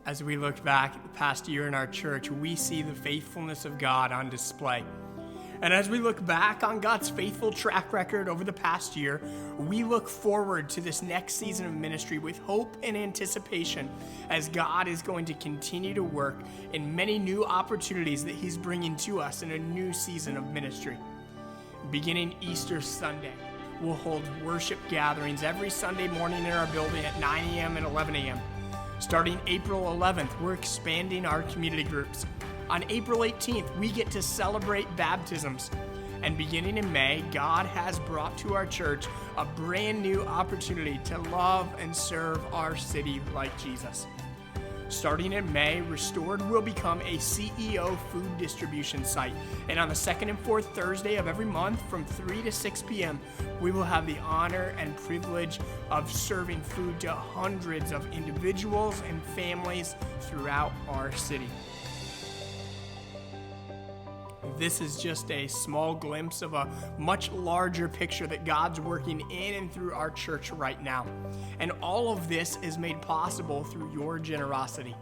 As we look back at the past year in our church, we see the faithfulness of God on display. And as we look back on God's faithful track record over the past year, we look forward to this next season of ministry with hope and anticipation as God is going to continue to work in many new opportunities that He's bringing to us in a new season of ministry. Beginning Easter Sunday, we'll hold worship gatherings every Sunday morning in our building at 9 a.m. and 11 a.m. Starting April 11th, we're expanding our community groups. On April 18th, we get to celebrate baptisms. And beginning in May, God has brought to our church a brand new opportunity to love and serve our city like Jesus. Starting in May, Restored will become a CEO food distribution site. And on the second and fourth Thursday of every month from 3 to 6 p.m., we will have the honor and privilege of serving food to hundreds of individuals and families throughout our city. This is just a small glimpse of a much larger picture that God's working in and through our church right now. And all of this is made possible through your generosity.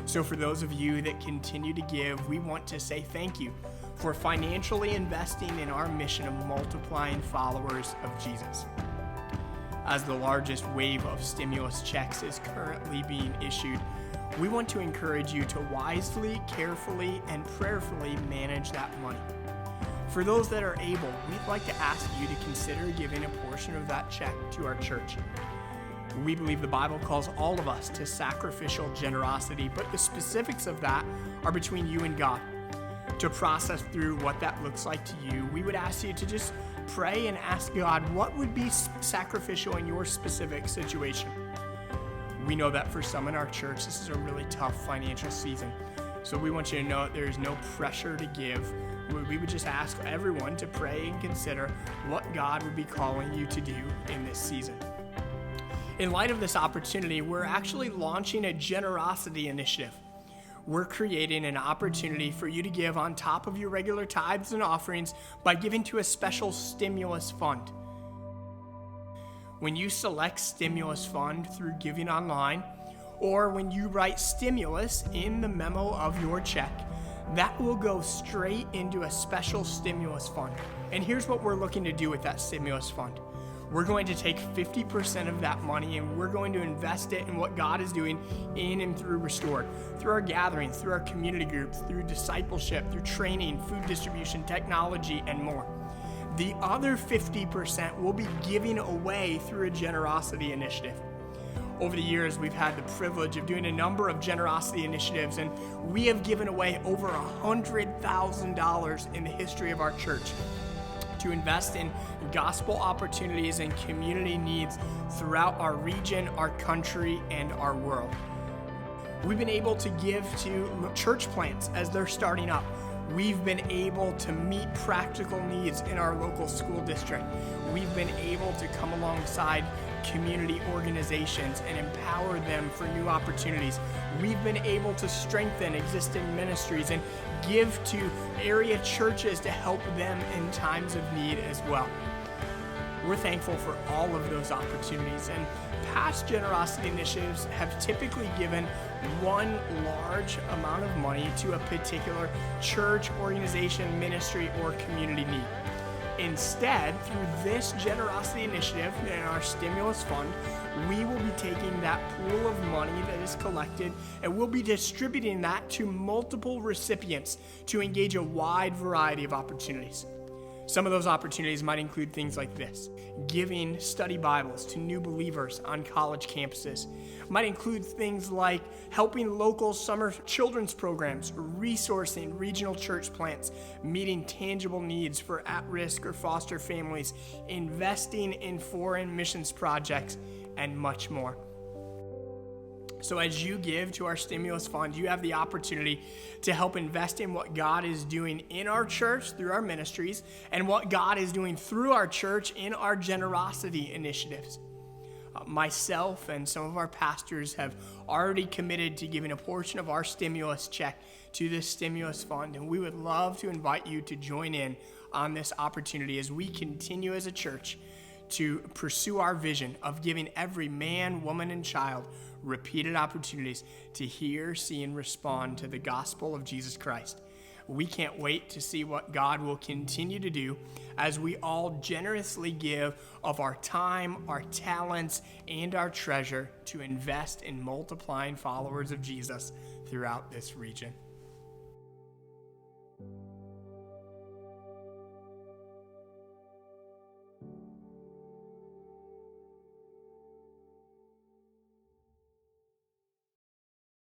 So for those of you that continue to give, we want to say thank you for financially investing in our mission of multiplying followers of Jesus. As the largest wave of stimulus checks is currently being issued, we want to encourage you to wisely, carefully, and prayerfully manage that money. For those that are able, we'd like to ask you to consider giving a portion of that check to our church. We believe the Bible calls all of us to sacrificial generosity, but the specifics of that are between you and God. To process through what that looks like to you, we would ask you to just pray and ask God what would be sacrificial in your specific situation. We know that for some in our church, this is a really tough financial season. So we want you to know that there is no pressure to give. We would just ask everyone to pray and consider what God would be calling you to do in this season. In light of this opportunity, we're actually launching a generosity initiative. We're creating an opportunity for you to give on top of your regular tithes and offerings by giving to a special stimulus fund. When you select stimulus fund through giving online, or when you write stimulus in the memo of your check, that will go straight into a special stimulus fund. And here's what we're looking to do with that stimulus fund. We're going to take 50% of that money and we're going to invest it in what God is doing in and through Restored, through our gatherings, through our community groups, through discipleship, through training, food distribution, technology, and more. The other 50% will be giving away through a generosity initiative. Over the years, we've had the privilege of doing a number of generosity initiatives, and we have given away over $100,000 in the history of our church to invest in gospel opportunities and community needs throughout our region, our country, and our world. We've been able to give to church plants as they're starting up. We've been able to meet practical needs in our local school district. We've been able to come alongside community organizations and empower them for new opportunities. We've been able to strengthen existing ministries and give to area churches to help them in times of need as well. We're thankful for all of those opportunities, and past generosity initiatives have typically given one large amount of money to a particular church, organization, ministry, or community need. Instead, through this generosity initiative and our stimulus fund, we will be taking that pool of money that is collected and we'll be distributing that to multiple recipients to engage a wide variety of opportunities. Some of those opportunities might include things like this: giving study Bibles to new believers on college campuses. Might include things like helping local summer children's programs, resourcing regional church plants, meeting tangible needs for at-risk or foster families, investing in foreign missions projects, and much more. So as you give to our stimulus fund, you have the opportunity to help invest in what God is doing in our church through our ministries and what God is doing through our church in our generosity initiatives. Myself and some of our pastors have already committed to giving a portion of our stimulus check to this stimulus fund, and we would love to invite you to join in on this opportunity as we continue as a church to pursue our vision of giving every man, woman, and child repeated opportunities to hear, see, and respond to the gospel of Jesus Christ. We can't wait to see what God will continue to do as we all generously give of our time, our talents, and our treasure to invest in multiplying followers of Jesus throughout this region.